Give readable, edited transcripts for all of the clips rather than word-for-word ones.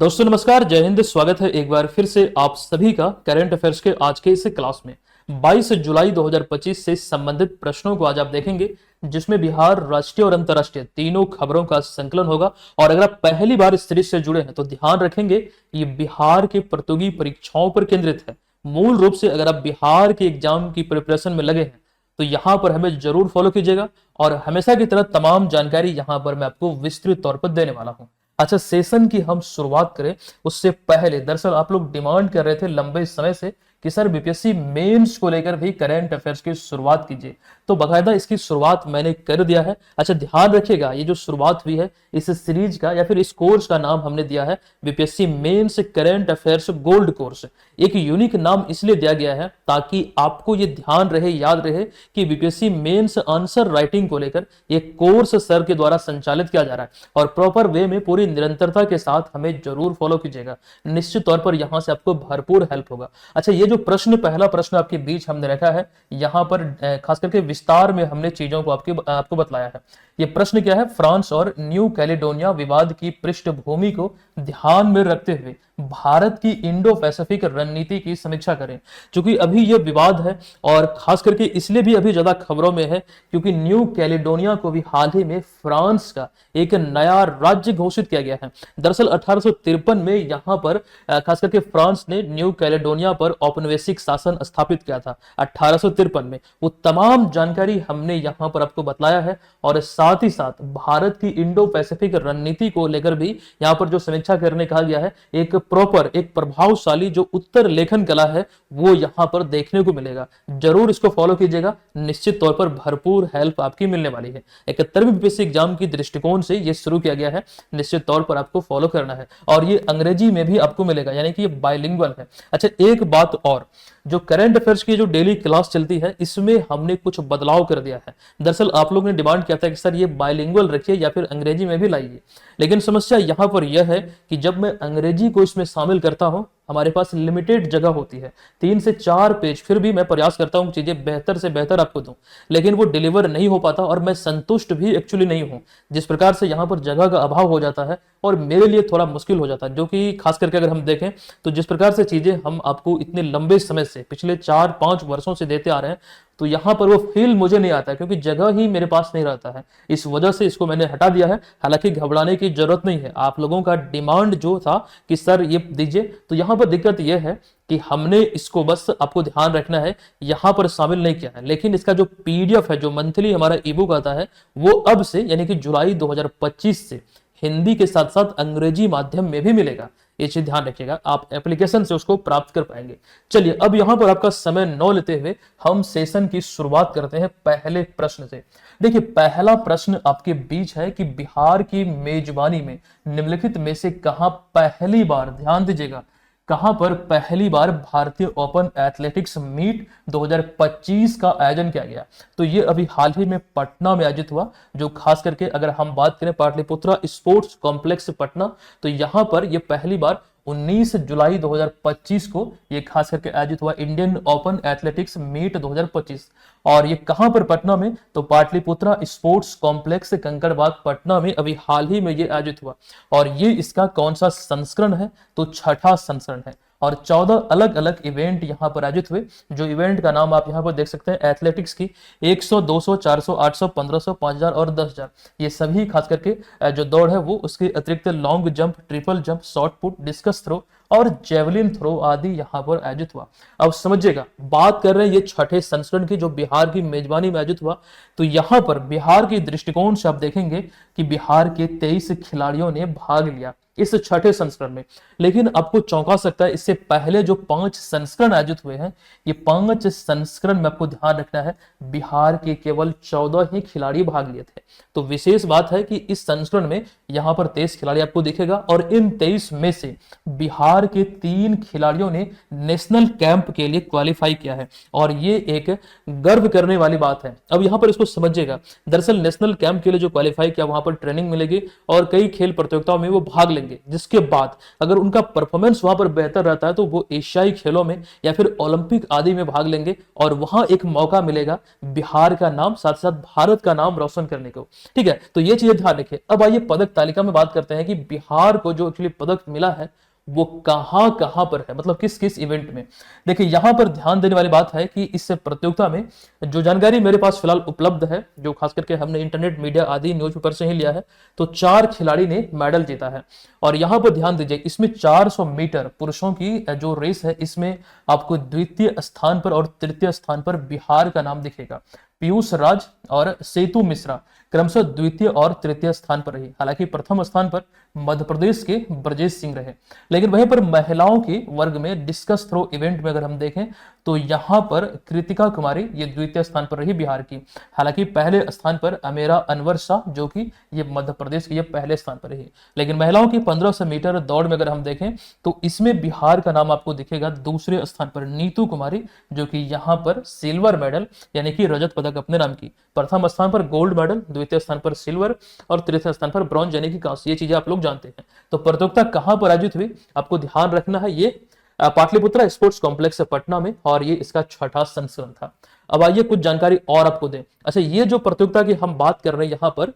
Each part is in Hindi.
दोस्तों नमस्कार, जय हिंद। स्वागत है एक बार फिर से आप सभी का करंट अफेयर्स के आज के इस क्लास में। 22 जुलाई 2025 से संबंधित प्रश्नों को आज आप देखेंगे, जिसमें बिहार राष्ट्रीय और अंतर्राष्ट्रीय तीनों खबरों का संकलन होगा। और अगर आप पहली बार इस सीरीज से जुड़े हैं तो ध्यान रखेंगे, ये बिहार के प्रतियोगी परीक्षाओं पर केंद्रित है। मूल रूप से अगर आप बिहार के एग्जाम की प्रिपरेशन में लगे हैं तो यहाँ पर हमें जरूर फॉलो कीजिएगा, और हमेशा की तरह तमाम जानकारी यहाँ पर मैं आपको विस्तृत तौर पर देने वाला हूँ। अच्छा, सेशन की हम शुरुआत करें उससे पहले दरअसल आप लोग डिमांड कर रहे थे लंबे समय से कि सर बीपीएससी मेंस को लेकर भी करंट अफेयर्स की शुरुआत कीजिए, तो बकायदा इसकी शुरुआत मैंने कर दिया है। अच्छा, ध्यान रखिएगा, ये जो शुरुआत हुई है इस सीरीज का या फिर इस कोर्स का नाम हमने दिया है BPSC mains current affairs gold course. एक यूनिक नाम इसलिए दिया गया है ताकि आपको ये ध्यान रहे, याद रहे कि बीपीएससी मेंस आंसर राइटिंग को लेकर ये कोर्स सर के द्वारा संचालित किया जा रहा है, और प्रॉपर वे में पूरी निरंतरता के साथ हमें जरूर फॉलो कीजिएगा। निश्चित तौर पर यहां से आपको भरपूर हेल्प होगा। अच्छा, ये जो पहला प्रश्न आपके बीच हमने रखा है, यहां पर खास करके विस्तार में हमने चीजों को आपको बतलाया है। ये प्रश्न क्या है? फ्रांस और न्यू कैलेडोनिया विवाद की पृष्ठभूमि को ध्यान में रखते हुए भारत की इंडो पैसिफिक रणनीति की समीक्षा करें। क्योंकि अभी यह विवाद है, और खास करके इसलिए भी अभी ज्यादा खबरों में है क्योंकि न्यू कैलेडोनिया को भी हाल ही में फ्रांस का एक नया राज्य घोषित किया गया है। दरअसल 1853 में यहां पर खास करके फ्रांस ने न्यू कैलेडोनिया पर औपनिवेशिक शासन स्थापित किया था 1853 में। वो तमाम जानकारी हमने यहां पर आपको बतलाया है, और साथ ही साथ भारत की इंडो पैसिफिक रणनीति को लेकर भी यहां पर जो समीक्षा करने कहा गया है, एक प्रॉपर, एक प्रभावशाली जो उत्तर लेखन कला है वो यहां पर देखने को मिलेगा। जरूर इसको फॉलो कीजिएगा, निश्चित तौर पर भरपूर हेल्प आपकी मिलने वाली है। 71वीं बीपीएससी एग्जाम की दृष्टिकोण से ये शुरू किया गया है, निश्चित तौर पर आपको फॉलो करना है, और ये अंग्रेजी में भी आपको मिलेगा, यानी कि ये बाइलिंगुअल है। अच्छा, एक बात और, जो करंट अफेयर्स की जो डेली क्लास चलती है इसमें हमने कुछ बदलाव कर दिया है। दरअसल आप लोगों ने डिमांड किया था कि सर ये बाइलिंगुअल रखिए या फिर अंग्रेजी में भी लाइए, लेकिन समस्या यहां पर यह है कि जब मैं अंग्रेजी को इसमें शामिल करता हूं, हमारे पास लिमिटेड जगह होती है, 3 से 4 पेज। फिर भी मैं प्रयास करता हूं चीजें बेहतर से बेहतर आपको दूं, लेकिन वो डिलीवर नहीं हो पाता, और मैं संतुष्ट भी एक्चुअली नहीं हूं। जिस प्रकार से यहां पर जगह का अभाव हो जाता है और मेरे लिए थोड़ा मुश्किल हो जाता है, जो कि खास करके अगर हम देखें तो जिस प्रकार से चीजें हम आपको इतने लंबे समय से पिछले 4-5 वर्षों से देते आ रहे हैं, तो यहां पर वो फील मुझे नहीं आता है, क्योंकि जगह ही मेरे पास नहीं रहता है। इस वजह से इसको मैंने हटा दिया है। हालांकि घबराने की जरूरत नहीं है, आप लोगों का डिमांड जो था कि सर ये दीजिए, तो यहां पर दिक्कत यह है कि हमने इसको, बस आपको ध्यान रखना है, यहां पर शामिल नहीं किया है। लेकिन इसका जो पीडीएफ है, जो मंथली हमारा ईबुक आता है, वो अब से यानी कि जुलाई 2025 से हिंदी के साथ साथ अंग्रेजी माध्यम में भी मिलेगा। ये चीज ध्यान रखिएगा, आप एप्लीकेशन से उसको प्राप्त कर पाएंगे। चलिए, अब यहां पर आपका समय न लेते हुए हम सेशन की शुरुआत करते हैं पहले प्रश्न से। देखिए, पहला प्रश्न आपके बीच है कि बिहार की मेजबानी में निम्नलिखित में से कहां पहली बार, ध्यान दीजिएगा, कहां पर पहली बार भारतीय ओपन एथलेटिक्स मीट 2025 का आयोजन किया गया? तो ये अभी हाल ही में पटना में आयोजित हुआ, जो खास करके अगर हम बात करें पाटलिपुत्रा स्पोर्ट्स कॉम्प्लेक्स पटना, तो यहां पर ये पहली बार 19 जुलाई 2025 को ये खास करके आयोजित हुआ इंडियन ओपन एथलेटिक्स मीट 2025। और ये कहां पर? पटना में। तो पाटलिपुत्रा स्पोर्ट्स कॉम्प्लेक्स कंकड़बाग पटना में अभी हाल ही में ये आयोजित हुआ। और ये इसका कौन सा संस्करण है? तो छठा संस्करण है, और 14 अलग अलग इवेंट यहां पर आयोजित हुए। जो इवेंट का नाम आप यहां पर देख सकते हैं, एथलेटिक्स की 100, 200, 400, 800, 1500, 5000 और 10000, ये सभी खास करके जो दौड़ है वो, उसके अतिरिक्त long jump, triple jump, shot put, discus throw और जेवलिन थ्रो आदि यहां पर आयोजित हुआ। अब समझिएगा, बात कर रहे हैं ये छठे संस्करण की, जो बिहार की मेजबानी में आयोजित हुआ। तो यहां पर बिहार के दृष्टिकोण से आप देखेंगे कि बिहार के 23 खिलाड़ियों ने भाग लिया इस छठे संस्करण में। लेकिन आपको चौंका सकता है, इससे पहले जो 5 संस्करण आयोजित हुए हैं, ये 5 संस्करण में आपको ध्यान रखना है, बिहार के केवल 14 ही खिलाड़ी भाग लिए थे। तो विशेष बात है कि इस संस्करण में यहां पर 23 खिलाड़ी आपको दिखेगा, और इन 23 में से बिहार के 3 खिलाड़ियों ने नेशनल कैंप के लिए क्वालिफाई किया है, और ये एक गर्व करने वाली बात है। अब यहां पर इसको समझिएगा, दरअसल नेशनल कैंप के लिए जो क्वालिफाई किया, वहां पर ट्रेनिंग मिलेगी और कई खेल प्रतियोगिताओं में वो भाग लेंगे। लेंगे, जिसके बाद अगर उनका परफॉर्मेंस वहां पर बेहतर रहता है तो वो एशियाई खेलों में या फिर ओलंपिक आदि में भाग लेंगे और वहां एक मौका मिलेगा बिहार का नाम साथ साथ भारत का नाम रोशन करने को। ठीक है, तो ये चीजें ध्यान रखिए। अब आइए पदक तालिका में बात करते हैं कि बिहार को जो एक्चुअली पदक मिला है वो कहां कहां पर है, मतलब किस किस इवेंट में। देखिए यहां पर ध्यान देने वाली बात है कि इस प्रतियोगिता में जो जानकारी मेरे पास फिलहाल उपलब्ध है, जो खास करके हमने इंटरनेट मीडिया आदि न्यूज़पेपर से ही लिया है, तो 4 खिलाड़ी ने मेडल जीता है। और यहां पर ध्यान दीजिए, इसमें 400 मीटर पुरुषों की जो रेस है इसमें आपको द्वितीय स्थान पर और तृतीय स्थान पर बिहार का नाम दिखेगा। पीयूष राज और सेतु मिश्रा क्रमशः द्वितीय और तृतीय स्थान पर रही। हालांकि प्रथम स्थान पर मध्य प्रदेश के ब्रजेश सिंह रहे। लेकिन वहीं पर महिलाओं के वर्ग में डिस्कस थ्रो इवेंट में अगर हम देखें तो यहां पर कृतिका कुमारी ये द्वितीय स्थान पर रही बिहार की। हालांकि पहले स्थान पर अमेरा अनवर शाह जो कि ये मध्य प्रदेश की ये पहले स्थान पर रही। लेकिन महिलाओं की 1500 मीटर दौड़ में अगर हम देखें तो इसमें बिहार का नाम आपको दिखेगा दूसरे स्थान पर नीतू कुमारी, जो कि यहाँ पर सिल्वर मेडल यानी कि रजत पदक अपने नाम की। प्रथम स्थान पर गोल्ड मेडल, द्वितीय स्थान पर सिल्वर और तृतीय स्थान पर ब्रॉन्ज यानी कि कांस्य। ये चीजें आप लोग जानते हैं। तो प्रतियोगिता कहां पर आयोजित हुई आपको ध्यान रखना है, ये पाटलिपुत्रा स्पोर्ट्स कॉम्प्लेक्स पटना में, और ये इसका 6ठा संस्करण था। अब आइए कुछ जानकारी और आपको दें। अच्छा, ये जो प्रतियोगिता की हम बात कर रहे हैं यहां पर,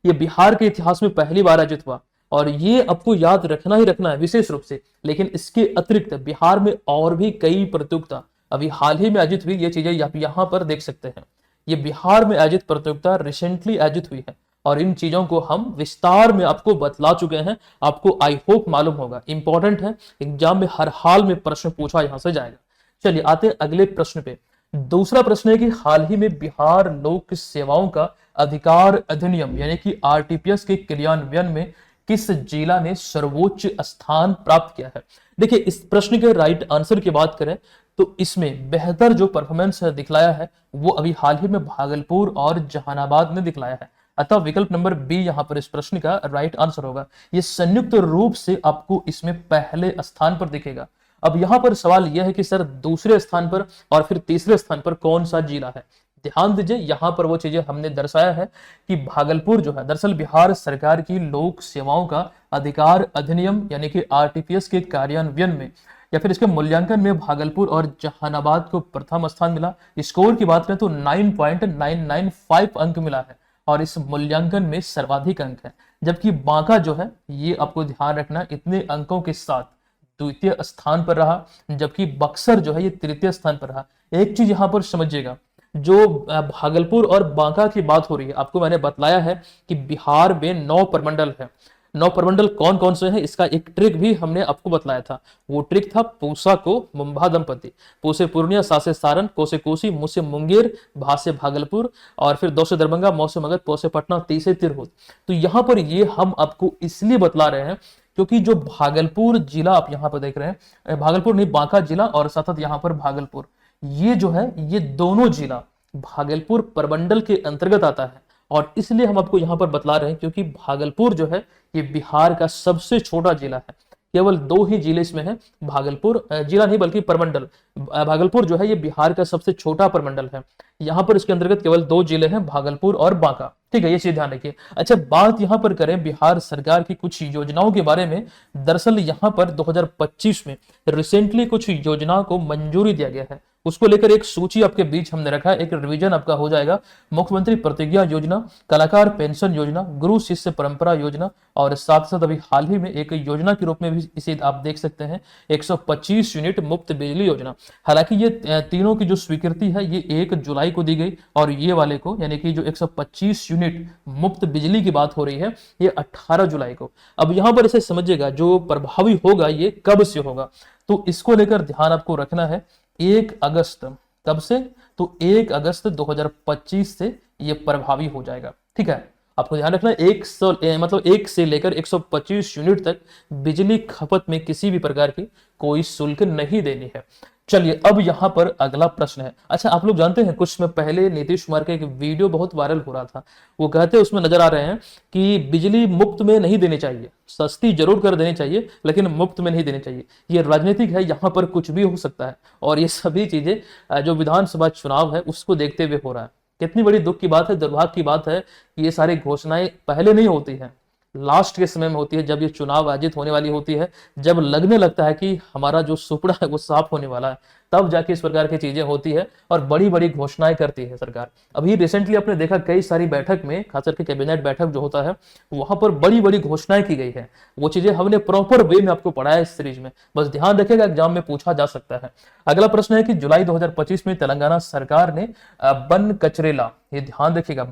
ये बिहार के इतिहास में पहली बार आयोजित हुआ और ये आपको याद रखना ही रखना है विशेष रूप से। लेकिन इसके अतिरिक्त बिहार में और भी कई प्रतियोगिता अभी हाल ही में आयोजित हुई, ये चीजें आप यहां पर देख सकते हैं। ये बिहार में आयोजित प्रतियोगिता रिसेंटली आयोजित हुई है और इन चीजों को हम विस्तार में आपको बतला चुके हैं। आपको आई होप मालूम होगा, इंपॉर्टेंट है, एग्जाम में हर हाल में प्रश्न पूछा यहां से जाएगा। चलिए आते हैं अगले प्रश्न पे। दूसरा प्रश्न है कि हाल ही में बिहार लोक सेवाओं का अधिकार अधिनियम यानी कि आरटीपीएस के क्रियान्वयन में किस जिला ने सर्वोच्च स्थान प्राप्त किया है। देखिए इस प्रश्न के राइट आंसर की बात करें तो इसमें बेहतर जो परफॉर्मेंस दिखलाया है वो अभी हाल ही में भागलपुर और जहानाबाद ने दिखलाया है। अतः विकल्प नंबर बी यहां पर इस प्रश्न का राइट आंसर होगा। ये संयुक्त रूप से आपको इसमें पहले स्थान पर दिखेगा। अब यहां पर सवाल यह है कि सर दूसरे स्थान पर और फिर तीसरे स्थान पर कौन सा जिला है। ध्यान दीजिए, यहां पर वो चीजें हमने दर्शाया है कि भागलपुर जो है दरअसल बिहार सरकार की लोक सेवाओं का अधिकार अधिनियम यानी कि आरटीपीएस के कार्यान्वयन में या फिर इसके मूल्यांकन में भागलपुर और जहानाबाद को प्रथम स्थान मिला। स्कोर की बात करें तो 9.995 अंक मिला है और इस मूल्यांकन में सर्वाधिक अंक है। जबकि बांका जो है ये आपको ध्यान रखना इतने अंकों के साथ द्वितीय स्थान पर रहा, जबकि बक्सर जो है ये तृतीय स्थान पर रहा। एक चीज यहां पर समझिएगा, जो भागलपुर और बांका की बात हो रही है, आपको मैंने बतलाया है कि बिहार में 9 प्रमंडल है। 9 प्रमंडल कौन कौन से हैं इसका एक ट्रिक भी हमने आपको बतलाया था। वो ट्रिक था पूसा को मुंबा दंपति, पू से पूर्णिया, सा से सारण, को से कोसी, मु से मुंगेर, भा से भागलपुर और फिर दो से दरभंगा, मौ से मगध, पौ से पटना, ती से तिरहुत। तो यहाँ पर ये हम आपको इसलिए बतला रहे हैं क्योंकि जो भागलपुर जिला आप यहाँ पर देख रहे हैं, भागलपुर नहीं बांका जिला और साथ यहाँ पर भागलपुर, ये जो है ये दोनों जिला भागलपुर प्रमंडल के अंतर्गत आता है। और इसलिए हम आपको यहां पर बतला रहे हैं क्योंकि भागलपुर जो है ये बिहार का सबसे छोटा जिला है। केवल 2 ही जिले इसमें हैं, भागलपुर जिला नहीं बल्कि प्रमंडल। भागलपुर जो है ये बिहार का सबसे छोटा प्रमंडल है। यहाँ पर इसके अंतर्गत केवल 2 जिले हैं, भागलपुर और बांका। ठीक है, ये चीज ध्यान रखिए। अच्छा, बात यहाँ पर करें बिहार सरकार की कुछ योजनाओं के बारे में। दरअसल यहाँ पर 2025 में रिसेंटली कुछ योजनाओं को मंजूरी दिया गया है, उसको लेकर एक सूची आपके बीच हमने रखा है, एक रिवीजन आपका हो जाएगा। मुख्यमंत्री प्रतिज्ञा योजना, कलाकार पेंशन योजना, गुरु शिष्य परंपरा योजना और साथ साथ अभी हाल ही में एक योजना के रूप में भी इसे आप देख सकते हैं 125 यूनिट मुफ्त बिजली योजना। हालांकि ये तीनों की जो स्वीकृति है ये 1 जुलाई को दी गई और ये वाले को यानी कि जो 125 यूनिट मुफ्त बिजली की बात हो रही है ये 18 जुलाई को। अब यहां पर इसे समझिएगा, जो प्रभावी होगा ये कब से होगा, तो इसको लेकर ध्यान आपको रखना है। 1 अगस्त, कब से, तो 1 अगस्त 2025 से ये प्रभावी हो जाएगा। ठीक है, आपको ध्यान रखना है 1 से लेकर 125 यूनिट तक बिजली खपत में किसी भी प्रकार की कोई शुल्क नहीं देनी है। चलिए अब यहां पर अगला प्रश्न है। अच्छा, आप लोग जानते हैं कुछ समय पहले नीतीश कुमार का एक वीडियो बहुत वायरल हो रहा था। वो कहते हैं उसमें नजर आ रहे हैं कि बिजली मुफ्त में नहीं देनी चाहिए, सस्ती जरूर कर देनी चाहिए लेकिन मुफ्त में नहीं देनी चाहिए। ये राजनीतिक है, यहाँ पर कुछ भी हो सकता है और ये सभी चीजें जो विधानसभा चुनाव है उसको देखते हुए हो रहा है। कितनी बड़ी दुख की बात है, दुर्भाग्य की बात है कि ये सारी घोषणाएं पहले नहीं होती है, लास्ट के समय में होती है, जब ये चुनाव आयोजित होने वाली होती है, जब लगने लगता है कि हमारा जो सुपड़ा है वो साफ होने वाला है, तब जाके इस प्रकार की चीजें होती है और बड़ी बड़ी घोषणाएं करती है सरकार। अभी रिसेंटली आपने देखा कई सारी बैठक में, खास करके कैबिनेट बैठक जो होता है, वहां पर बड़ी बड़ी घोषणाएं की गई है। वो चीजें हमने प्रॉपर वे में आपको पढ़ाया इस सीरीज में, बस ध्यान रखिएगा, एग्जाम में पूछा जा सकता है। अगला प्रश्न है कि जुलाई 2025 में तेलंगाना सरकार ने बन कचरेला, ये ध्यान रखिएगा,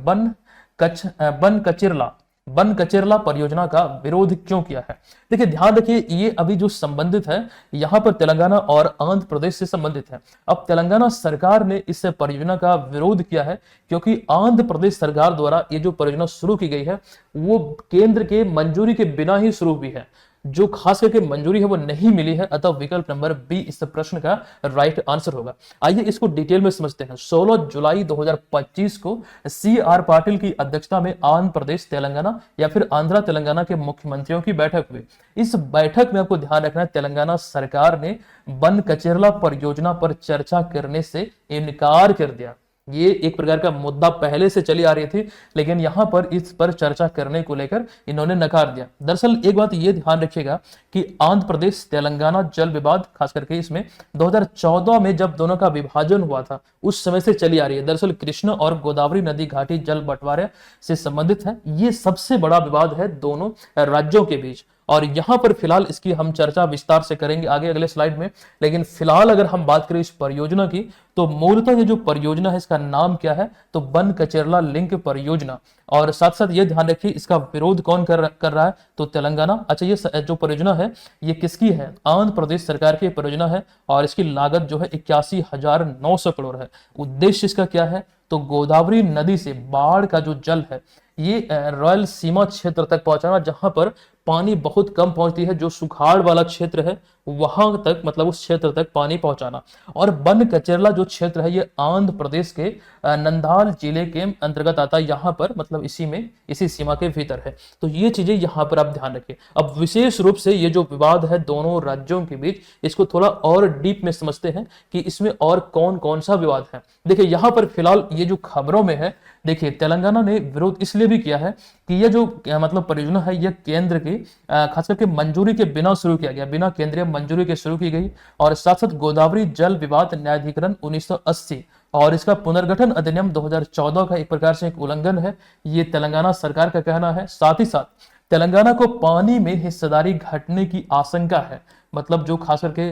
बन कचेरला परियोजना का विरोध क्यों किया है। देखिए ध्यान रखिए, ये अभी जो संबंधित है यहाँ पर तेलंगाना और आंध्र प्रदेश से संबंधित है। अब तेलंगाना सरकार ने इस परियोजना का विरोध किया है क्योंकि आंध्र प्रदेश सरकार द्वारा ये जो परियोजना शुरू की गई है वो केंद्र के मंजूरी के बिना ही शुरू हुई है, जो खास करके मंजूरी है वो नहीं मिली है, अतः विकल्प नंबर बी इस प्रश्न का राइट आंसर होगा। आइए इसको डिटेल में समझते हैं। 16 जुलाई 2025 को CR पाटिल की अध्यक्षता में आंध्र प्रदेश तेलंगाना या फिर आंध्रा तेलंगाना के मुख्यमंत्रियों की बैठक हुई। इस बैठक में आपको ध्यान रखना है, तेलंगाना सरकार ने बन कचेरला परियोजना पर चर्चा करने से इनकार कर दिया। ये एक प्रकार का मुद्दा पहले से चली आ रही थी, लेकिन यहां पर इस पर चर्चा करने को लेकर इन्होंने नकार दिया। दरअसल एक बात ये ध्यान रखिएगा कि आंध्र प्रदेश तेलंगाना जल विवाद, खास करके इसमें 2014 में जब दोनों का विभाजन हुआ था, उस समय से चली आ रही है। दरअसल कृष्ण और गोदावरी नदी घाटी जल बंटवारे से संबंधित है। ये सबसे बड़ा विवाद है दोनों राज्यों के बीच, और यहां पर फिलहाल इसकी हम चर्चा विस्तार से करेंगे आगे अगले स्लाइड में। लेकिन फिलहाल अगर हम बात करें इस परियोजना की, तो मूलतः ये जो परियोजना है इसका नाम क्या है, तो बन कचेरला लिंक परियोजना। और साथ साथ ये ध्यान रखिए इसका विरोध कौन कर रहा है, तो तेलंगाना। अच्छा, ये जो परियोजना है ये किसकी है, आंध्र प्रदेश सरकार की परियोजना है और इसकी लागत जो है 81,900 करोड़ है। उद्देश्य इसका क्या है, तो गोदावरी नदी से बाढ़ का जो जल है ये रॉयल सीमा क्षेत्र तक पहुंचाना, जहां पर पानी बहुत कम पहुंचती है, जो सुखाड़ वाला क्षेत्र है वहां तक, मतलब उस क्षेत्र तक पानी पहुंचाना। और बन कचेरला जो क्षेत्र है ये आंध्र प्रदेश के नंदाल जिले के अंतर्गत आता है, यहाँ पर मतलब इसी सीमा के भीतर है। तो ये चीजें यहाँ पर आप ध्यान रखिए। अब विशेष रूप से ये जो विवाद है दोनों राज्यों के बीच, इसको थोड़ा और डीप में समझते हैं कि इसमें और कौन कौन सा विवाद है। देखिए यहाँ पर फिलहाल ये जो खबरों में है, देखिए तेलंगाना ने विरोध इसलिए भी किया है कि यह जो मतलब परियोजना है यह केंद्र की खास करके मंजूरी के बिना शुरू किया गया, बिना केंद्रीय मंजूरी के शुरू की गई। और साथ साथ गोदावरी जल विवाद न्यायाधिकरण 1980 और इसका पुनर्गठन अधिनियम 2014 का एक प्रकार से एक उल्लंघन है, ये तेलंगाना सरकार का कहना है। साथ ही साथ तेलंगाना को पानी में हिस्सेदारी घटने की आशंका है, मतलब जो खास करके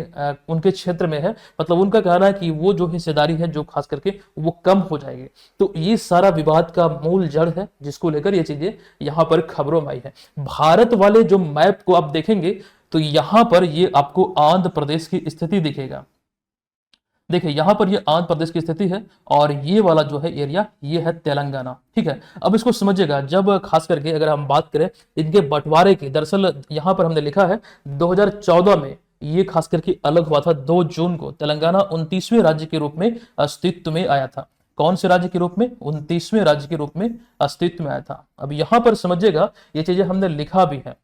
उनके क्षेत्र में है, मतलब उनका कहना है कि वो जो हिस्सेदारी है जो खास करके वो कम हो जाएगी। तो ये सारा विवाद का मूल जड़ है जिसको लेकर ये चीजें यहाँ पर खबरों में आई है। भारत वाले जो मैप को आप देखेंगे तो यहाँ पर ये आपको आंध्र प्रदेश की स्थिति दिखेगा। देखिए यहाँ पर ये आंध्र प्रदेश की स्थिति है और ये वाला जो है एरिया ये है तेलंगाना। ठीक है, अब इसको समझिएगा, जब खास करके अगर हम बात करें इनके बंटवारे की, दरअसल यहाँ पर हमने लिखा है 2014 में ये खास करके अलग हुआ था। 2 जून को तेलंगाना 29वें राज्य के रूप में अस्तित्व में आया था। कौन से राज्य के रूप में, 29वें राज्य के रूप में अस्तित्व में आया था। अब यहाँ पर समझिएगा ये चीजें हमने लिखा भी है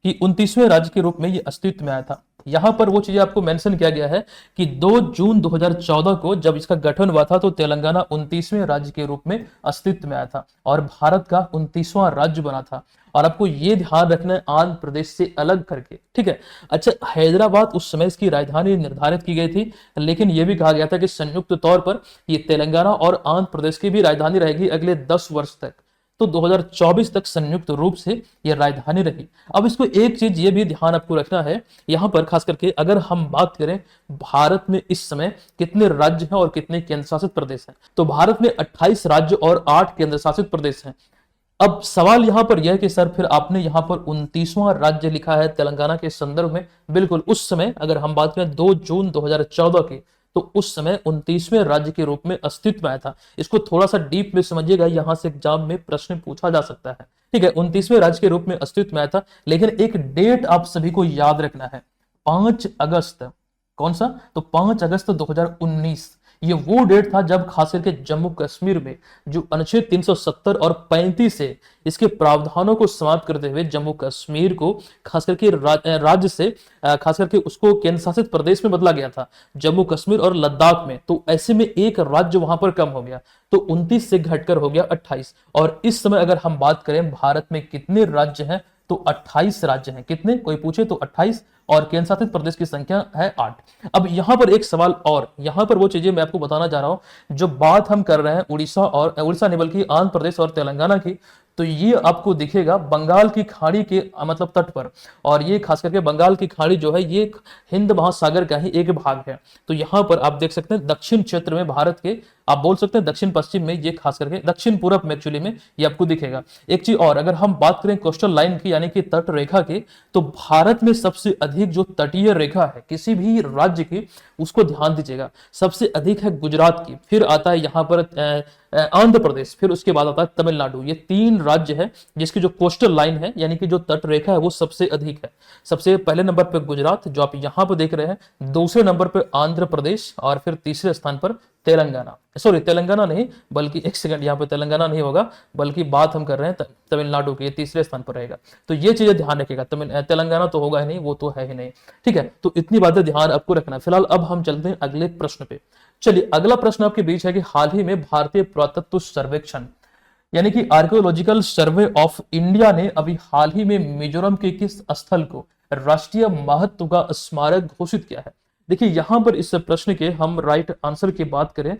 कि 29वें राज्य के रूप में ये अस्तित्व में आया था। यहां पर वो चीजें आपको मेंशन किया गया है कि 2 जून 2014 को जब इसका गठन हुआ था तो तेलंगाना 29वें राज्य के रूप में अस्तित्व में आया था और भारत का 29वां राज्य बना था। और आपको ये ध्यान रखना है आंध्र प्रदेश से अलग करके। ठीक है, अच्छा, हैदराबाद उस समय इसकी राजधानी निर्धारित की गई थी, लेकिन यह भी कहा गया था कि संयुक्त तौर पर ये तेलंगाना और आंध्र प्रदेश की भी राजधानी रहेगी अगले 10 वर्ष तक। तो 2024 तक संयुक्त रूप से यह राजधानी रही। अब इसको एक चीज ये भी ध्यान आपको रखना है, यहां पर खास करके अगर हम बात करें भारत में इस समय कितने राज्य हैं और कितने केंद्र शासित प्रदेश हैं, तो भारत में 28 राज्य और 8 केंद्र शासित प्रदेश हैं। अब सवाल यहां पर यह है कि सर फिर आपने यहां पर 29वां राज्य लिखा है तेलंगाना के संदर्भ में। बिल्कुल, उस समय अगर हम बात करें 2 जून 2014 की, तो उस समय 29वें राज्य के रूप में अस्तित्व में आया था। इसको थोड़ा सा डीप में समझिएगा, यहां से एग्जाम में प्रश्न पूछा जा सकता है। ठीक है, 29वें राज्य के रूप में अस्तित्व में आया था, लेकिन एक डेट आप सभी को याद रखना है, 5 अगस्त। कौन सा, तो 5 अगस्त 2019। ये वो डेट था जब खास करके जम्मू कश्मीर में जो अनुच्छेद 370 और 35 से इसके प्रावधानों को समाप्त करते हुए जम्मू कश्मीर को खास करके राज्य से खास करके उसको केंद्र शासित प्रदेश में बदला गया था, जम्मू कश्मीर और लद्दाख में। तो ऐसे में एक राज्य वहां पर कम हो गया, तो 29 से घटकर हो गया 28। और इस समय अगर हम बात करें भारत में कितने राज्य हैं, तो 28 राज्य हैं। कितने, कोई पूछे तो 28, और केंद्र शासित प्रदेश की संख्या है 8। अब यहां पर एक सवाल, और यहां पर वो चीजें मैं आपको बताना जा रहा हूं जो बात हम कर रहे हैं उड़ीसा नहीं बल्कि आंध्र प्रदेश और तेलंगाना की। तो ये आपको दिखेगा बंगाल की खाड़ी के मतलब तट पर, और ये खास करके बंगाल की खाड़ी जो है ये हिंद महासागर का ही एक भाग है। तो यहां पर आप देख सकते हैं दक्षिण क्षेत्र में भारत के, आप बोल सकते हैं दक्षिण पश्चिम में, ये खास करके दक्षिण पूरब में एक्चुअली में ये आपको दिखेगा। एक चीज और, अगर हम बात करें कोस्टल लाइन की यानी कि तट रेखा की, तो भारत में सबसे अधिक जो तटीय रेखा है किसी भी राज्य की, उसको ध्यान दीजिएगा, सबसे अधिक है गुजरात की, फिर आता है यहाँ पर आंध्र प्रदेश, फिर उसके बाद आता है तमिलनाडु। ये 3 राज्य है जिसकी जो कोस्टल लाइन है यानी कि जो तट रेखा है वो सबसे अधिक है। सबसे पहले नंबर पर गुजरात जो आप यहां पर देख रहे हैं, दूसरे नंबर पर आंध्र प्रदेश, और फिर तीसरे स्थान पर तेलंगाना, सॉरी तेलंगाना नहीं बल्कि एक सेकंड, यहाँ पे तेलंगाना नहीं होगा बल्कि बात हम कर रहे हैं तमिलनाडु के, तीसरे स्थान पर रहेगा। तो ये चीजें ध्यान रखिएगा, तेलंगाना तो होगा ही नहीं, वो तो है ही नहीं, ठीक है। तो इतनी बातें ध्यान आपको रखना। फिलहाल अब हम चलते हैं अगले प्रश्न पे। चलिए, अगला प्रश्न आपके बीच है कि हाल ही में भारतीय पुरातत्व सर्वेक्षण यानी कि आर्कियोलॉजिकल सर्वे ऑफ इंडिया ने अभी हाल ही में मिजोरम के किस स्थल को राष्ट्रीय महत्व का स्मारक घोषित किया है। देखिए यहां पर इस प्रश्न के हम राइट आंसर की बात करें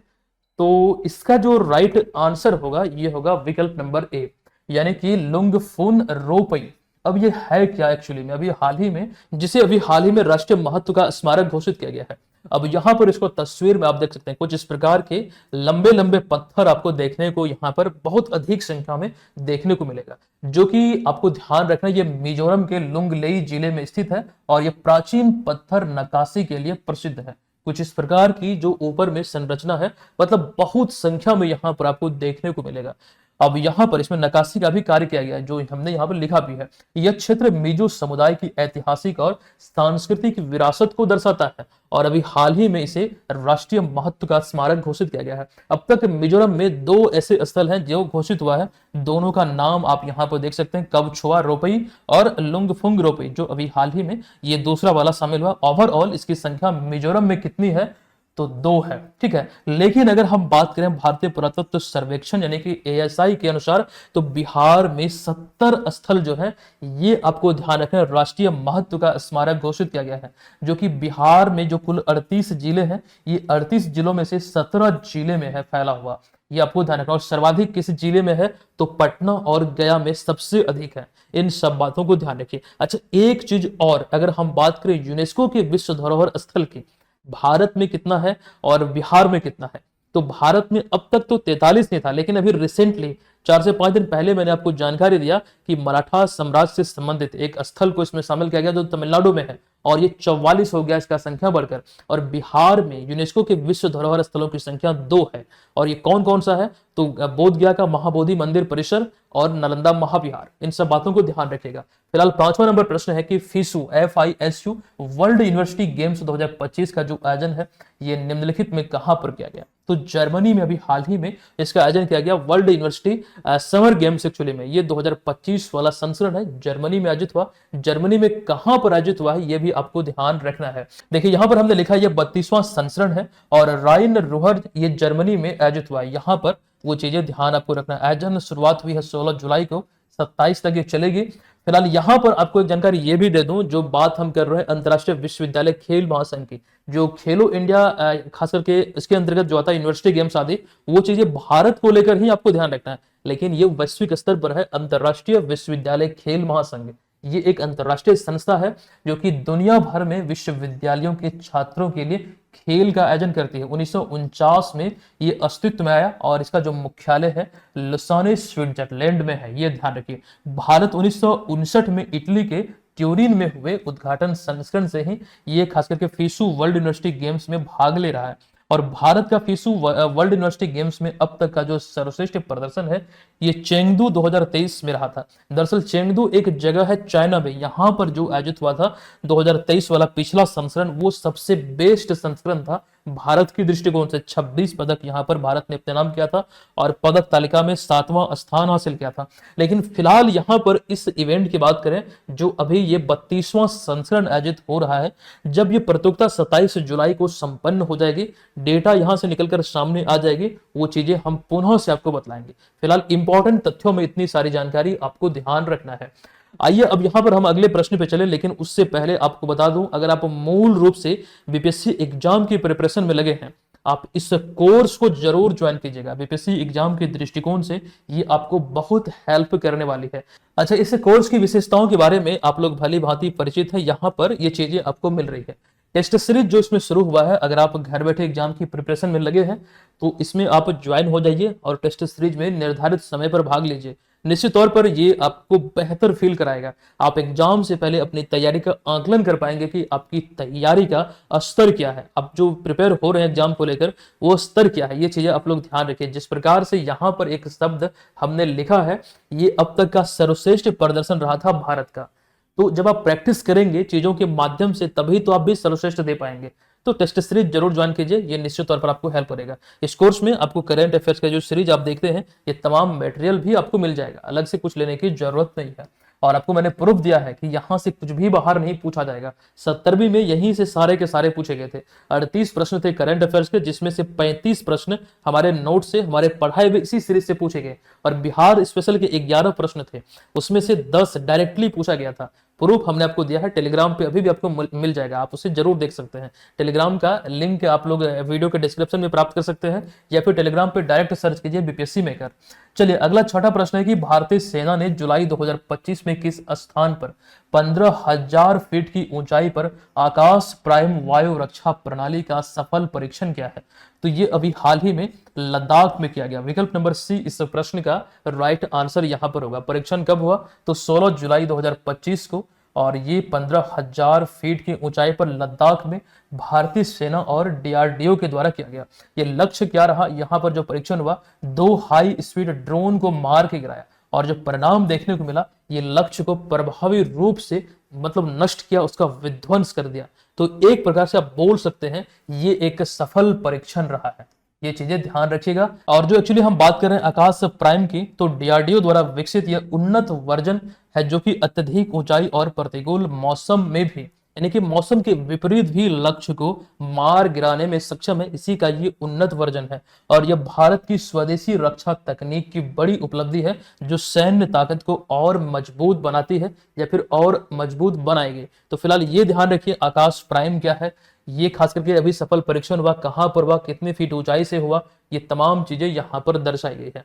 तो इसका जो राइट आंसर होगा ये होगा विकल्प नंबर ए, यानी कि लुंगफुन रोपई। अब ये है क्या एक्चुअली में, अभी हाल ही में, जिसे अभी हाल ही में राष्ट्रीय महत्व का स्मारक घोषित किया गया है। अब यहां पर इसको तस्वीर में आप देख सकते हैं, कुछ इस प्रकार के लंबे लंबे पत्थर आपको देखने को यहां पर बहुत अधिक संख्या में देखने को मिलेगा, जो कि आपको ध्यान रखना ये मिजोरम के लुंगलेई जिले में स्थित है और ये प्राचीन पत्थर नक्काशी के लिए प्रसिद्ध है। कुछ इस प्रकार की जो ऊपर में संरचना है, मतलब बहुत संख्या में यहां पर आपको देखने को मिलेगा। अब यहां पर इसमें नक्काशी का भी कार्य किया गया है, जो हमने यहां पर लिखा भी है। यह क्षेत्र मिजो समुदाय की ऐतिहासिक और सांस्कृतिक विरासत को दर्शाता है और अभी हाल ही में इसे राष्ट्रीय महत्व का स्मारक घोषित किया गया है। अब तक मिजोरम में 2 ऐसे स्थल हैं जो घोषित हुआ है, दोनों का नाम आप यहां पर देख सकते हैं, कबछुआ रोपई और लुंगफुंग रोपई, जो अभी हाल ही में ये दूसरा वाला शामिल हुआ। ओवरऑल इसकी संख्या मिजोरम में कितनी है, तो 2 है, ठीक है। लेकिन अगर हम बात करें भारतीय पुरातत्व सर्वेक्षण यानी कि एएसआई के अनुसार, तो बिहार में 70 स्थल जो है ये आपको ध्यान रखना, राष्ट्रीय महत्व का स्मारक घोषित किया गया है, जो कि बिहार में जो कुल 38 जिले हैं, ये 38 जिलों में से 17 जिले में है फैला हुआ, ये आपको ध्यान रखना। और सर्वाधिक किस जिले में है, तो पटना और गया में सबसे अधिक है। इन सब बातों को ध्यान रखिए। अच्छा, एक चीज और, अगर हम बात करें यूनेस्को के विश्व धरोहर स्थल की, भारत में कितना है और बिहार में कितना है, तो भारत में अब तक तो 43 नहीं था, लेकिन अभी रिसेंटली 4 से 5 दिन पहले मैंने आपको जानकारी दिया कि मराठा साम्राज्य से संबंधित एक स्थल को इसमें शामिल किया गया जो तमिलनाडु में है, और ये 44 हो गया इसका संख्या बढ़कर। और बिहार में यूनेस्को के विश्व धरोहर स्थलों की संख्या 2 है, और ये कौन कौन सा है, तो बोध गया का महाबोधि मंदिर परिसर और नालंदा महाविहार। इन सब बातों को ध्यान रखिएगा। फिलहाल 5वां नंबर प्रश्न है कि FISU FISU world university games 2025 का जो आयोजन है ये निम्नलिखित में कहां पर किया गया, तो जर्मनी में अभी हाल ही में इसका आयोजन किया गया। World university summer games actually में ये 2025 वाला संस्करण है, जर्मनी में आयोजित हुआ। जर्मनी में कहां पर आयोजित हुआ है ये भी आपको ध्यान रखना है। देखिए यहां पर हमने लिखा है ये 32वां संस्करण है और राइन रुहर ये जर्मनी में आयोजित हुआ है। यहां पर वो चीजें ध्यान आपको रखना है। आयोजन शुरुआत हुई है 16 जुलाई को, 27 तक ये चलेगी। फिलहाल यहां पर आपको एक जानकारी ये भी दे दूं, जो बात हम कर रहे हैं अंतर्राष्ट्रीय विश्वविद्यालय खेल महासंघ की, जो खेलो इंडिया खास करके इसके अंतर्गत जो आता है यूनिवर्सिटी गेम्स आदि, वो चीजें भारत को लेकर ही आपको ध्यान रखना है, लेकिन ये वैश्विक स्तर पर है। अंतर्राष्ट्रीय विश्वविद्यालय खेल महासंघ ये एक अंतर्राष्ट्रीय संस्था है जो कि दुनिया भर में विश्वविद्यालयों के छात्रों के लिए खेल का आयोजन करती है। 1949 में ये अस्तित्व में आया और इसका जो मुख्यालय है लुसाने स्विट्जरलैंड में है, ये ध्यान रखिए। भारत 1959 में इटली के ट्यूरिन में हुए उद्घाटन संस्करण से ही ये खास करके FISU वर्ल्ड यूनिवर्सिटी गेम्स में भाग ले रहा है। और भारत का FISU वर्ल्ड यूनिवर्सिटी गेम्स में अब तक का जो सर्वश्रेष्ठ प्रदर्शन है ये चेंगडू 2023 में रहा था। दरअसल चेंगडू एक जगह है चाइना में, यहाँ पर जो आयोजित हुआ था 2023 वाला पिछला संस्करण, वो सबसे बेस्ट संस्करण था भारत की दृष्टिकोण से। 26 पदक यहाँ पर भारत ने अपने नाम किया था और पदक तालिका में 7वां स्थान हासिल किया था। लेकिन फिलहाल यहाँ पर इस इवेंट की बात करें, जो अभी ये 32वां संस्करण आयोजित हो रहा है, जब ये प्रतियोगिता 27 जुलाई को संपन्न हो जाएगी, डेटा यहां से निकलकर सामने आ जाएगी, वो चीजें हम पुनः से आपको बतलाएंगे। फिलहाल इंपॉर्टेंट तथ्यों में इतनी सारी जानकारी आपको ध्यान रखना है। आइए अब यहां पर हम अगले प्रश्न पे चले, लेकिन उससे पहले आपको बता दूं, अगर आप मूल रूप से बीपीएससी एग्जाम की प्रिपरेशन में लगे हैं, आप इस कोर्स को जरूर ज्वाइन कीजिएगा। बीपीएससी एग्जाम के दृष्टिकोण से ये आपको बहुत हेल्प करने वाली है। अच्छा, इस कोर्स की विशेषताओं के बारे में आप लोग भली भांति परिचित है, यहाँ पर ये चीजें आपको मिल रही है। टेस्ट सीरीज जो इसमें शुरू हुआ है, अगर आप घर बैठे एग्जाम की प्रिपरेशन में लगे हैं तो इसमें आप ज्वाइन हो जाइए और टेस्ट सीरीज में निर्धारित समय पर भाग लीजिए। निश्चित तौर पर ये आपको बेहतर फील कराएगा। आप एग्जाम से पहले अपनी तैयारी का आकलन कर पाएंगे कि आपकी तैयारी का स्तर क्या है, आप जो प्रिपेयर हो रहे हैं एग्जाम को लेकर वो स्तर क्या है। ये चीजें आप लोग ध्यान रखिए। जिस प्रकार से यहाँ पर एक शब्द हमने लिखा है, ये अब तक का सर्वश्रेष्ठ प्रदर्शन रहा था भारत का। तो जब आप प्रैक्टिस करेंगे चीजों के माध्यम से, तभी तो आप भी सर्वश्रेष्ठ दे पाएंगे। तो टेस्ट सीरीज जरूर ज्वाइन कीजिए, ये निश्चित तौर पर आपको हेल्प करेगा। इस कोर्स में आपको करंट अफेयर्स का जो सीरीज आप देखते हैं, ये तमाम मटेरियल भी आपको मिल जाएगा, अलग से कुछ लेने की जरूरत नहीं है। और आपको मैंने प्रूफ दिया है कि यहां से कुछ भी बाहर नहीं पूछा जाएगा। 70वीं में यहीं से सारे के सारे पूछे गए थे। 38 प्रश्न थे करंट अफेयर्स के, जिसमें से 35 प्रश्न हमारे नोट से, हमारे पढ़ाए हुए इसी सीरीज से पूछे गए। और बिहार स्पेशल के 11 प्रश्न थे, उसमें से 10 डायरेक्टली पूछा गया था। प्रूफ हमने आपको दिया है, टेलीग्राम पे अभी भी आपको मिल जाएगा, आप उसे जरूर देख सकते हैं। टेलीग्राम का लिंक आप लोग वीडियो के डिस्क्रिप्शन में प्राप्त कर सकते हैं, या फिर टेलीग्राम पे डायरेक्ट सर्च कीजिए बीपीएससी मेकर। चलिए अगला छठा प्रश्न है कि भारतीय सेना ने जुलाई 2025 में किस स्थान पर 15,000 फीट की ऊंचाई पर आकाश प्राइम वायु रक्षा प्रणाली का सफल परीक्षण किया है? तो ये अभी हाल ही में लद्दाख में किया गया। विकल्प नंबर सी इस प्रश्न का राइट आंसर यहां पर होगा। परीक्षण कब हुआ? तो 16 जुलाई 2025 को, और ये 15,000 फीट की ऊंचाई पर लद्दाख में भारतीय सेना और डीआरडीओ के द्वारा किया गया। ये लक्ष्य क्या रहा? यहाँ पर जो परीक्षण हुआ, 2 हाई स्पीड ड्रोन को मार के गिराया, और जो परिणाम देखने को मिला, ये लक्ष्य को प्रभावी रूप से मतलब नष्ट किया, उसका विध्वंस कर दिया। तो एक प्रकार से आप बोल सकते हैं ये एक सफल परीक्षण रहा है। ये चीजें ध्यान रखिएगा। और जो एक्चुअली हम बात कर रहे हैं आकाश प्राइम की, तो डीआरडीओ द्वारा विकसित यह उन्नत वर्जन है, जो कि अत्यधिक ऊंचाई और प्रतिकूल मौसम में भी, यानी कि मौसम के विपरीत भी लक्ष्य को मार गिराने में सक्षम है। इसी का ये उन्नत वर्जन है, और यह भारत की स्वदेशी रक्षा तकनीक की बड़ी उपलब्धि है, जो सैन्य ताकत को और मजबूत बनाती है या फिर और मजबूत बनाएगी। तो फिलहाल ये ध्यान रखिए आकाश प्राइम क्या है, ये खास करके अभी सफल परीक्षण हुआ, कहां पर हुआ, कितने फीट ऊंचाई से हुआ, ये तमाम चीजें यहां पर दर्शाई गई है।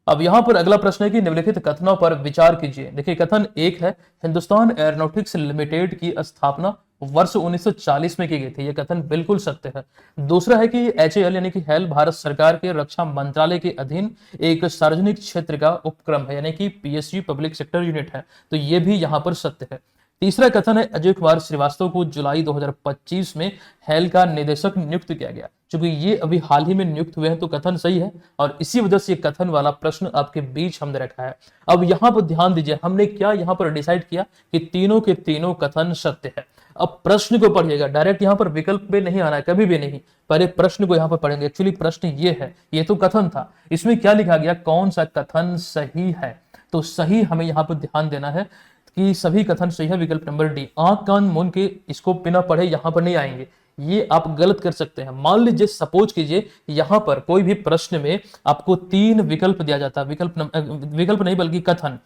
अब यहां पर अगला प्रश्न है कि निम्नलिखित कथनों पर विचार कीजिए। देखिए कथन एक है, हिंदुस्तान एरोनॉटिक्स लिमिटेड की स्थापना वर्ष 1940 में की गई थी। यह कथन बिल्कुल सत्य है। दूसरा है कि HAL यानी कि हेल भारत सरकार के रक्षा मंत्रालय के अधीन एक सार्वजनिक क्षेत्र का उपक्रम है, यानी कि PSU पब्लिक सेक्टर यूनिट है, तो यह भी यहां पर सत्य है। तीसरा कथन है, अजय कुमार श्रीवास्तव को जुलाई 2025 में हेल का निदेशक नियुक्त किया गया। क्योंकि ये अभी हाल ही में नियुक्त हुए हैं, तो कथन सही है, और इसी वजह से ये कथन वाला प्रश्न आपके बीच हमने रखा है। अब यहाँ पर ध्यान दीजिए, हमने क्या यहाँ पर डिसाइड किया कि तीनों के तीनों कथन सत्य है। अब प्रश्न को पढ़िएगा, डायरेक्ट यहाँ पर विकल्प में नहीं आना है, कभी भी नहीं। पहले प्रश्न को यहाँ पर पढ़ेंगे। एक्चुअली प्रश्न ये है, ये तो कथन था, इसमें क्या लिखा गया, कौन सा कथन सही है? तो सही हमें यहाँ पर ध्यान देना है कि सभी कथन सही है। विकल्प नंबर डी, आंख कान मुंह के इसको बिना पढ़े यहां पर नहीं आएंगे, ये आप गलत कर सकते हैं। मान लीजिए, सपोज कीजिए, यहां पर कोई भी प्रश्न में आपको 3 विकल्प दिया जाता है, विकल्प नहीं बल्कि कथन,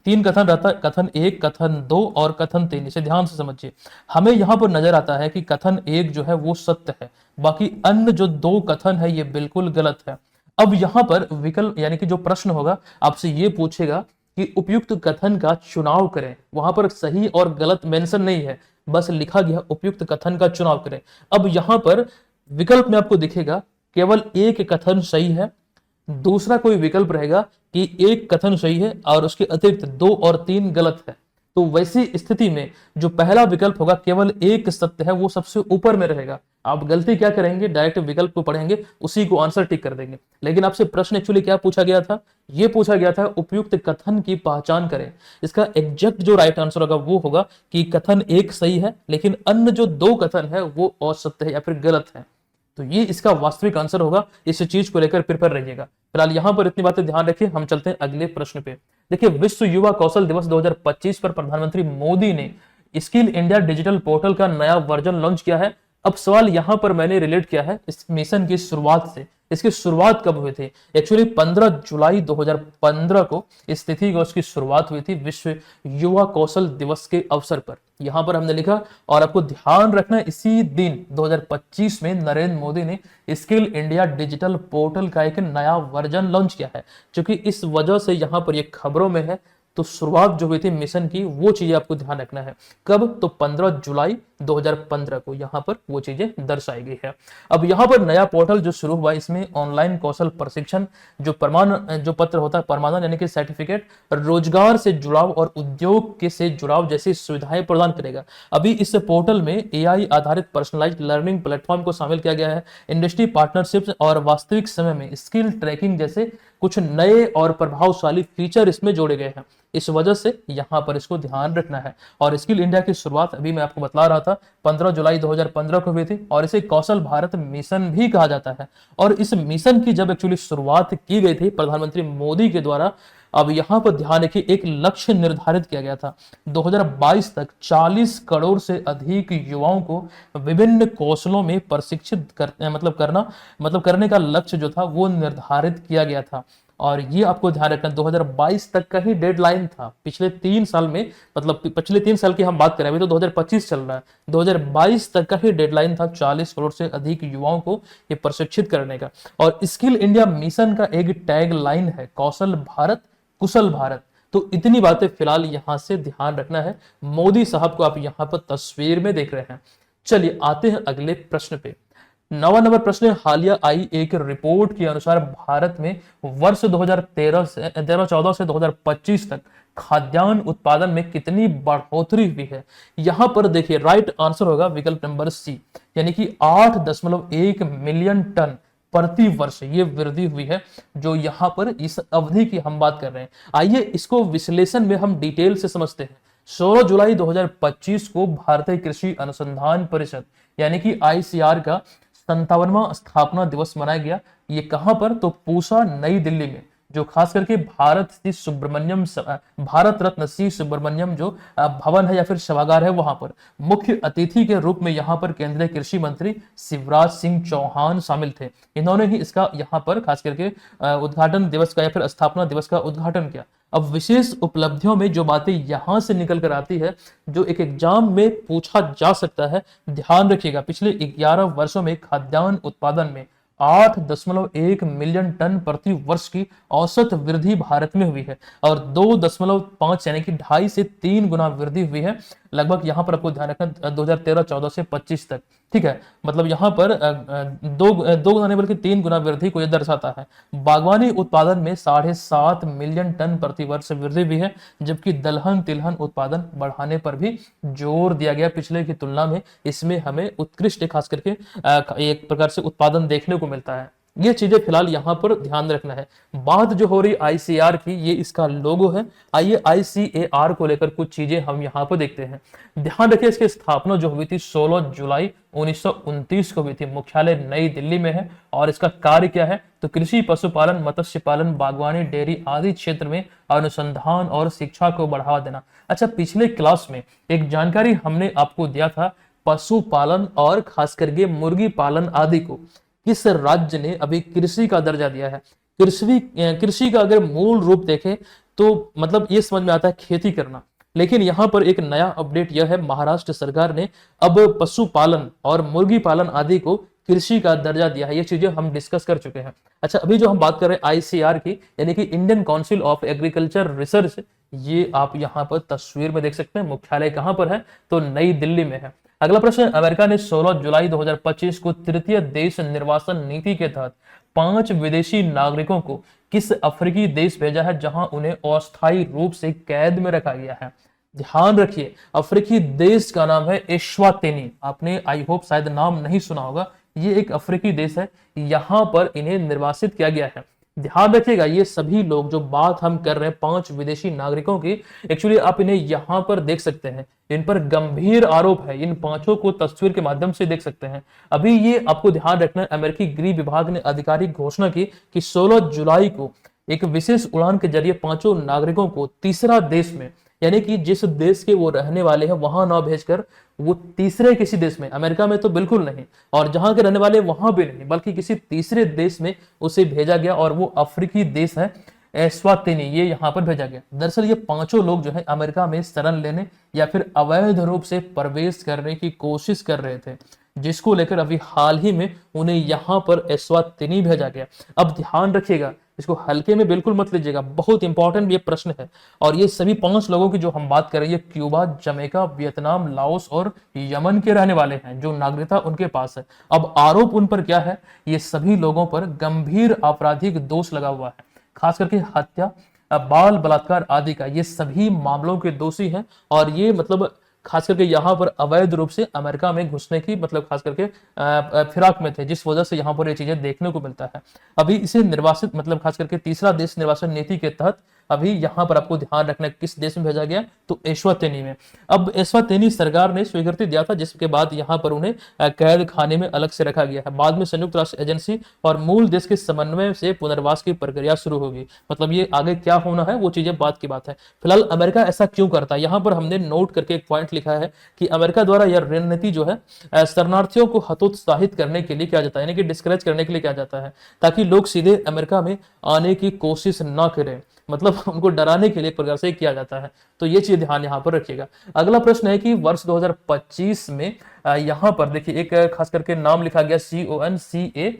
3 कथन रहता है, कथन 1, कथन 2 और कथन 3। इसे ध्यान से समझिए। हमें यहां पर नजर आता है कि कथन 1 जो है वो सत्य है, बाकी अन्य जो 2 कथन है ये बिल्कुल गलत है। अब यहां पर विकल्प यानी कि जो प्रश्न होगा आपसे ये पूछेगा कि उपयुक्त कथन का चुनाव करें। वहां पर सही और गलत मेंशन नहीं है, बस लिखा गया उपयुक्त कथन का चुनाव करें। अब यहां पर विकल्प में आपको दिखेगा केवल एक कथन सही है, दूसरा कोई विकल्प रहेगा कि एक कथन सही है और उसके अतिरिक्त 2 और 3 गलत है। तो वैसी स्थिति में जो पहला विकल्प होगा, केवल एक सत्य है, वो सबसे ऊपर में रहेगा। आप गलती क्या करेंगे, डायरेक्ट विकल्प को पढ़ेंगे, उसी को आंसर टिक कर देंगे। लेकिन आपसे प्रश्न एक्चुअली क्या पूछा गया था, ये पूछा गया था उपयुक्त कथन की पहचान करें। इसका एग्जैक्ट जो राइट आंसर होगा वो होगा कि कथन 1 सही है, लेकिन अन्य जो 2 कथन है वो असत्य है या फिर गलत है। तो ये इसका वास्तविक आंसर होगा। इस चीज को लेकर प्रिपेयर रहिएगा। फिलहाल यहां पर इतनी बातें ध्यान रखिए, हम चलते हैं अगले प्रश्न पे। देखिए, विश्व युवा कौशल दिवस 2025 पर प्रधानमंत्री मोदी ने स्किल इंडिया डिजिटल पोर्टल का नया वर्जन लॉन्च किया है। अब सवाल यहां पर मैंने रिलेट किया है इस मिशन की शुरुआत से। इसकी शुरुआत कब हुई थी? एक्चुअली 15 जुलाई 2015 को इस तिथि को उसकी शुरुआत हुई थी विश्व युवा कौशल दिवस के अवसर पर। यहां पर हमने लिखा, और आपको ध्यान रखना है इसी दिन 2025 में नरेंद्र मोदी ने स्किल इंडिया डिजिटल पोर्टल का एक नया वर्जन लॉन्च किया है, क्योंकि इस वजह से यहां पर ये खबरों में है। तो शुरुआत जो हुई थी मिशन की, वो चीजें आपको ध्यान रखना है। कब? तो 15 जुलाई 2015 को यहां पर वो चीजें दर्शाई गई है। अब यहां पर नया पोर्टल जो शुरू हुआ, इसमें ऑनलाइन कौशल प्रशिक्षण, जो जो पत्र होता है प्रमाणन यानी कि सर्टिफिकेट, रोजगार से जुड़ाव और उद्योग के से जुड़ाव जैसी सुविधाएं प्रदान करेगा। अभी इस पोर्टल में एआई आधारित पर्सनलाइज्ड लर्निंग प्लेटफॉर्म को शामिल किया गया है। इंडस्ट्री पार्टनरशिप्स और वास्तविक समय में स्किल ट्रैकिंग जैसे कुछ नए और प्रभावशाली फीचर इसमें जोड़े गए हैं। इस वजह से यहां पर इसको ध्यान रखना है। और स्किल इंडिया की शुरुआत अभी मैं आपको बतला रहा था 15 जुलाई 2015 को हुई थी, और इसे कौशल भारत मिशन भी कहा जाता है। और इस मिशन की जब एक्चुअली शुरुआत की गई थी प्रधानमंत्री मोदी के द्वारा, अब यहां पर ध्यान रखिए एक लक्ष्य निर्धारित किया गया था। 2022 तक 40 करोड़ से अधिक युवाओं को विभिन्न कौशलों में प्रशिक्षित करने का लक्ष्य जो था वो निर्धारित किया गया था। और ये आपको ध्यान रखना 2022 तक का ही डेडलाइन था। पिछले 3 साल में, मतलब पिछले 3 साल की हम बात करें, अभी तो 2025 चल रहा है, 2022 तक का ही डेडलाइन था 40 करोड़ से अधिक युवाओं को ये प्रशिक्षित करने का। और स्किल इंडिया मिशन का एक टैग लाइन है, कौशल भारत कुशल भारत। तो इतनी बातें फिलहाल यहां से ध्यान रखना है। मोदी साहब को आप यहां पर तस्वीर में देख रहे हैं। चलिए आते हैं अगले प्रश्न पे। 9वां नंबर प्रश्न, हालिया आई एक रिपोर्ट के अनुसार भारत में वर्ष 2013-14 से 2025 तक खाद्यान्न उत्पादन में कितनी बढ़ोतरी हुई है? यहां पर देखिए राइट आंसर होगा विकल्प नंबर सी, यानी कि 8.1 मिलियन टन प्रति वर्ष ये वृद्धि हुई है, जो यहां पर इस अवधि की हम बात कर रहे हैं। आइए इसको विश्लेषण में हम डिटेल से समझते हैं। 16 जुलाई 2025 को भारतीय कृषि अनुसंधान परिषद यानी कि आईसीआर का 57वां स्थापना दिवस मनाया गया। ये कहां पर? तो पूसा नई दिल्ली में, जो खास करके भारत रत्न सी सुब्रमण्यम जो भवन है या फिर सभागार है, वहां पर मुख्य अतिथि के रूप में यहां पर केंद्रीय कृषि मंत्री शिवराज सिंह चौहान शामिल थे। इन्होंने ही इसका यहां पर खास करके उद्घाटन दिवस का या फिर स्थापना दिवस का उद्घाटन किया। अब विशेष उपलब्धियों में जो बातें यहां से निकल कर आती है, जो एक एग्जाम में पूछा जा सकता है, ध्यान रखिएगा। पिछले 11 वर्षों में खाद्यान्न उत्पादन में 8.1 मिलियन टन प्रति वर्ष की औसत वृद्धि भारत में हुई है, और 2.5 यानी कि 2.5 से 3 गुना वृद्धि हुई है लगभग। यहां पर आपको ध्यान रखना 2013-14 से 25 तक, ठीक है। मतलब यहां पर दो गुना नहीं बल्कि 3 गुना वृद्धि को यह दर्शाता है। बागवानी उत्पादन में 7.5 मिलियन टन प्रति वर्ष वृद्धि भी है, जबकि दलहन तिलहन उत्पादन बढ़ाने पर भी जोर दिया गया पिछले की तुलना में। इसमें हमें उत्कृष्ट खास करके एक प्रकार से उत्पादन देखने को मिलता है। ये चीजें फिलहाल यहां पर ध्यान रखना है। बात जो हो रही आईसीआर की, ये इसका लोगो है। आइए आईसीएआर को लेकर कुछ चीजें हम यहां पर देखते हैं। ध्यान रखिए इसकी स्थापना जो हुई थी 16 जुलाई 1929 को हुई थी। मुख्यालय नई दिल्ली में है, और इसका कार्य क्या है? तो कृषि, पशुपालन, मत्स्य पालन, बागवानी, डेयरी आदि क्षेत्र में अनुसंधान और शिक्षा को बढ़ावा देना। अच्छा, पिछले क्लास में एक जानकारी हमने आपको दिया था, पशुपालन और खास करके मुर्गी पालन आदि को किस राज्य ने अभी कृषि का दर्जा दिया है? कृषि का अगर मूल रूप देखें तो मतलब ये समझ में आता है खेती करना, लेकिन यहां पर एक नया अपडेट यह है, महाराष्ट्र सरकार ने अब पशुपालन और मुर्गी पालन आदि को कृषि का दर्जा दिया है। ये चीजें हम डिस्कस कर चुके हैं। अच्छा, अभी जो हम बात कर रहे हैं आईसीआर की, यानी कि Indian council of agriculture research, ये आप यहां पर तस्वीर में देख सकते हैं। मुख्यालय कहां पर है? तो नई दिल्ली में है। अगला प्रश्न, अमेरिका ने 16 जुलाई 2025 को तृतीय देश निर्वासन नीति के तहत 5 विदेशी नागरिकों को किस अफ्रीकी देश भेजा है, जहां उन्हें अस्थायी रूप से कैद में रखा गया है? ध्यान रखिए, अफ्रीकी देश का नाम है एस्वातिनी। आपने आई होप शायद नाम नहीं सुना होगा। ये एक अफ्रीकी देश है, यहां पर इन्हें निर्वासित किया गया है। ध्यान रखिएगा, ये सभी लोग जो बात हम कर रहे हैं 5 विदेशी नागरिकों की, एक्चुअली आप इन्हें यहां पर देख सकते हैं। इन पर गंभीर आरोप है। इन 5 को तस्वीर के माध्यम से देख सकते हैं। अभी ये आपको ध्यान रखना है, अमेरिकी गृह विभाग ने आधिकारिक घोषणा की कि 16 जुलाई को एक विशेष उड़ान के जरिए 5 नागरिकों को तीसरा देश में, यानी कि जिस देश के वो रहने वाले हैं वहां न भेजकर वो तीसरे किसी देश में, अमेरिका में तो बिल्कुल नहीं, और जहां के रहने वाले वहां भी नहीं, बल्कि किसी तीसरे देश में उसे भेजा गया, और वो अफ्रीकी देश है एस्वातिनी, ये यहाँ पर भेजा गया। दरअसल ये पांचों लोग जो है अमेरिका में शरण लेने या फिर अवैध रूप से प्रवेश करने की कोशिश कर रहे थे, जिसको लेकर अभी हाल ही में उन्हें यहाँ पर एस्वातिनी भेजा गया। अब ध्यान रखिएगा, इसको हल्के में बिल्कुल मत लीजिएगा, बहुत इंपॉर्टेंट ये प्रश्न है। और ये सभी 5 लोगों की जो हम बात कर रहे हैं, क्यूबा, जमैका, वियतनाम, लाओस और यमन के रहने वाले हैं, जो नागरिकता उनके पास है। अब आरोप उन पर क्या है, ये सभी लोगों पर गंभीर आपराधिक दोष लगा हुआ है, खास करके हत्या, बाल बलात्कार आदि का, ये सभी मामलों के दोषी हैं। और ये मतलब खास करके यहाँ पर अवैध रूप से अमेरिका में घुसने की मतलब खास करके फिराक में थे, जिस वजह से यहाँ पर ये चीजें देखने को मिलता है। अभी इसे निर्वासित मतलब खास करके तीसरा देश निर्वासन नीति के तहत अभी यहाँ पर आपको ध्यान रखना है किस देश में भेजा गया, तो एस्वातिनी में। अब एस्वातिनी सरकार ने स्वीकृति दिया था, जिसके बाद यहाँ पर उन्हें कैद खाने में अलग से रखा गया है। बाद में संयुक्त राष्ट्र एजेंसी और मूल देश के समन्वय से पुनर्वास की प्रक्रिया शुरू होगी। मतलब ये आगे क्या होना है वो चीजें बात की बात है। फिलहाल अमेरिका ऐसा क्यों करता है, यहाँ पर हमने नोट करके एक पॉइंट लिखा है कि अमेरिका द्वारा यह रणनीति जो है शरणार्थियों को हतोत्साहित करने के लिए किया जाता है, यानी कि डिस्करेज करने के लिए किया जाता है, ताकि लोग सीधे अमेरिका में आने की कोशिश न करें, मतलब उनको डराने के लिए एक प्रकार से किया जाता है। तो ये चीज ध्यान यहाँ पर रखिएगा। अगला प्रश्न है कि वर्ष 2025 में यहाँ पर देखिए एक खास करके नाम लिखा गया CONCACAF,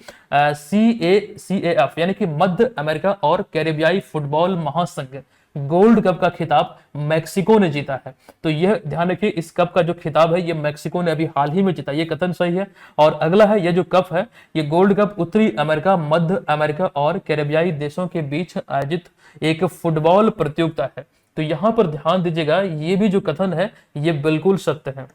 यानी कि मध्य अमेरिका और कैरेबियाई फुटबॉल महासंघ गोल्ड कप का खिताब मैक्सिको ने जीता है। तो यह ध्यान रखिए, इस कप का जो खिताब है ये मैक्सिको ने अभी हाल ही में जीता, ये कथन सही है। और अगला है, यह जो कप है ये गोल्ड कप उत्तरी अमेरिका, मध्य अमेरिका और कैरेबियाई देशों के बीच आयोजित एक फुटबॉल प्रतियोगिता है। तो यहां पर ध्यान दीजिएगा, ये भी जो कथन है ये बिल्कुल सत्य है।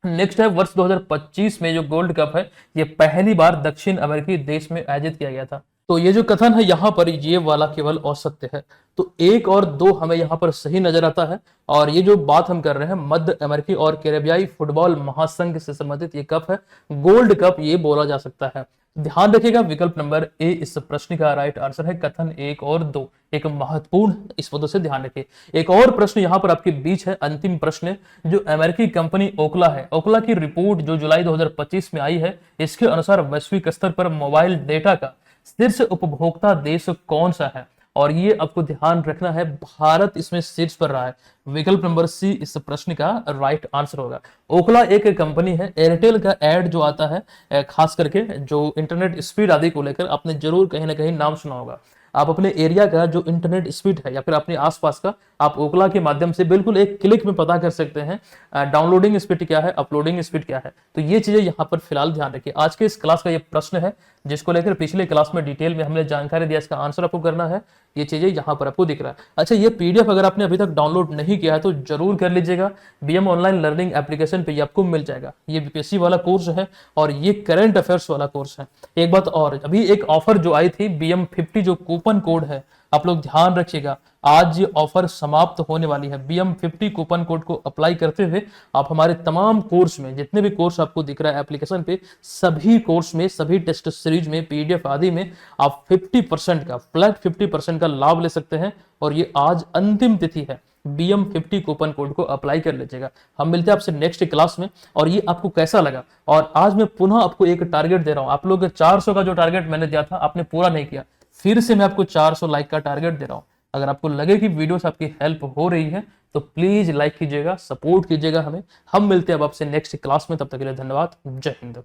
नेक्स्ट है, वर्ष 2025 में जो गोल्ड कप है ये पहली बार दक्षिण अमेरिकी देश में आयोजित किया गया था। तो ये जो कथन है यहाँ पर ये वाला केवल असत्य है। तो 1 और 2 हमें यहाँ पर सही नजर आता है। और ये जो बात हम कर रहे हैं मध्य अमेरिकी और कैरेबियाई फुटबॉल महासंघ से संबंधित ये कप है, गोल्ड कप ये बोला जा सकता है। ध्यान रखिएगा, विकल्प नंबर ए इस प्रश्न का राइट आंसर है, कथन 1 और 2 एक महत्वपूर्ण, इस वजह से ध्यान रखिए। एक और प्रश्न यहाँ पर आपके बीच है, अंतिम प्रश्न, जो अमेरिकी कंपनी ओकला है, ओकला की रिपोर्ट जो जुलाई 2025 में आई है, इसके अनुसार वैश्विक स्तर पर मोबाइल डेटा का शीर्ष उपभोक्ता देश कौन सा है। और ये आपको ध्यान रखना है, भारत इसमें शीर्ष पर रहा है। विकल्प नंबर सी इस प्रश्न का राइट आंसर होगा। ओकला एक कंपनी है, एयरटेल का एड जो आता है खास करके जो इंटरनेट स्पीड आदि को लेकर आपने जरूर कहीं ना कहीं नाम सुना होगा। आप अपने एरिया का जो इंटरनेट स्पीड है या फिर अपने आसपास का, आप ओकला के माध्यम से बिल्कुल एक क्लिक में पता कर सकते हैं डाउनलोडिंग स्पीड क्या है, अपलोडिंग स्पीड क्या है। तो ये चीजें यहाँ पर फिलहाल ध्यान रखिए। आज के इस क्लास का ये प्रश्न है जिसको लेकर पिछले क्लास में डिटेल में हमने जानकारी दिया, इसका आंसर आपको करना है। ये चीजें यहाँ पर आपको दिख रहा है। अच्छा, ये पीडीएफ अगर आपने अभी तक डाउनलोड नहीं किया है तो जरूर कर लीजिएगा, बीएम ऑनलाइन लर्निंग एप्लीकेशन पे आपको मिल जाएगा। ये बीपीएससी वाला कोर्स है और ये करंट अफेयर्स वाला कोर्स है। एक बात और, अभी एक ऑफर जो आई थी BM50 जो कूपन कोड है, आप लोग ध्यान रखिएगा, आज ये ऑफर समाप्त होने वाली है। BM50 कूपन कोड को अप्लाई करते हुए आप हमारे तमाम कोर्स में, जितने भी कोर्स आपको दिख रहा है एप्लीकेशन पे, सभी कोर्स में, सभी टेस्ट सीरीज में, पीडीएफ आदि में आप 50% का, फ्लैट 50% का लाभ ले सकते हैं। और ये आज अंतिम तिथि है, BM50 कूपन कोड को अप्लाई कर लीजिएगा। हम मिलते हैं आपसे नेक्स्ट क्लास में। और ये आपको कैसा लगा, और आज मैं पुनः आपको एक टारगेट दे रहा हूं। आप लोग 400 का जो टारगेट मैंने दिया था आपने पूरा नहीं किया, फिर से मैं आपको 400 लाइक का टारगेट दे रहा हूं। अगर आपको लगे कि वीडियो से आपकी हेल्प हो रही है तो प्लीज लाइक कीजिएगा, सपोर्ट कीजिएगा हमें। हम मिलते हैं अब आपसे नेक्स्ट क्लास में, तब तक के लिए धन्यवाद। जय हिंद।